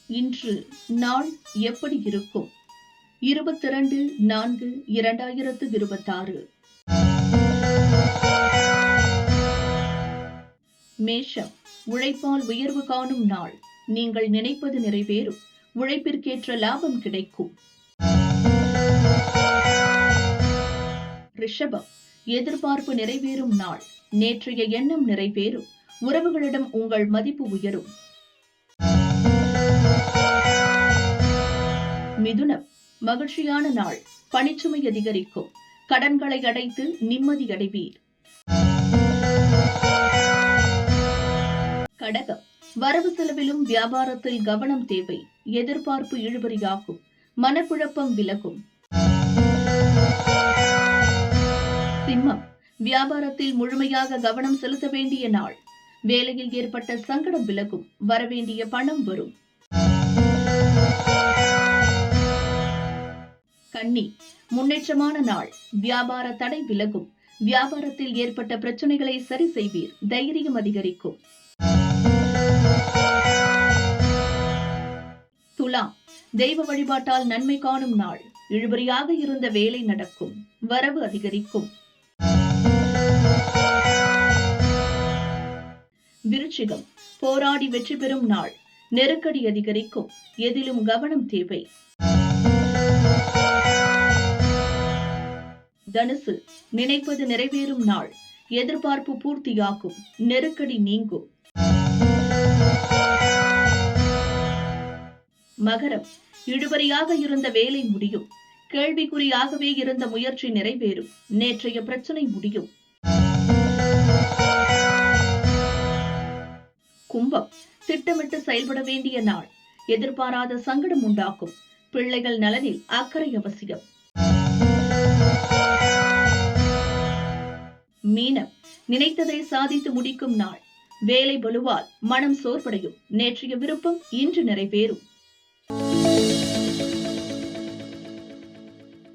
இன்று நாள் எப்படி இருக்கும்? 22/4/2026. மேஷம், உழைப்பால் உயர்வு காணும் நாள். நீங்கள் நினைப்பது நிறைவேறும். உழைப்பிற்கேற்ற லாபம் கிடைக்கும். ரிஷபம், எதிர்பார்ப்பு நிறைவேறும் நாள். நேற்றைய எண்ணம் நிறைவேறும். உறவுகளிடம் உங்கள் மதிப்பு உயரும். மிதுனம், மகிழ்ச்சியான நாள். பணிச்சுமை அதிகரிக்கும். கடன்களை அடைத்து நிம்மதி அடைவீர். கடகம், வரவு செலவிலும் வியாபாரத்தில் கவனம் தேவை. எதிர்பார்ப்பு இழுபறியாகும். மனக்குழப்பம் விலகும். சிம்மம், வியாபாரத்தில் முழுமையாக கவனம் செலுத்த வேண்டிய நாள். வேலையில் ஏற்பட்ட சங்கடம் விலகும். வரவேண்டிய பணம் வரும். கன்னி, முன்னேற்றமான நாள். வியாபார தடை விலகும். வியாபாரத்தில் ஏற்பட்ட பிரச்சனைகளை சரி செய்வீர். தைரியம் அதிகரிக்கும். துலாம், தெய்வ வழிபாட்டால் நன்மை காணும் நாள். இழுபறியாக இருந்த வேலை நடக்கும். வரவு அதிகரிக்கும். விருச்சிகம், போராடி வெற்றி பெறும் நாள். நெருக்கடி அதிகரிக்கும். எதிலும் கவனம் தேவை. தனுசு, நினைப்பது நிறைவேறும் நாள். எதிர்பார்ப்பு பூர்த்தியாகும். நெருக்கடி நீங்கும். மகரம், இழுபறியாக இருந்த வேலை முடியும். கேள்விக்குறியாகவே இருந்த முயற்சி நிறைவேறும். நேற்றைய பிரச்சனை முடியும். கும்பம், திட்டமிட்டு செயல்பட வேண்டிய நாள். எதிர்பாராத சங்கடம் உண்டாகும். பிள்ளைகள் நலனில் அக்கறை அவசியம். மீனம், நினைத்ததை சாதித்து முடிக்கும் நாள். வேலை பளுவால் மனம் சோர்வடையும். நேற்றைய விருப்பம் இன்று நிறைவேறும்.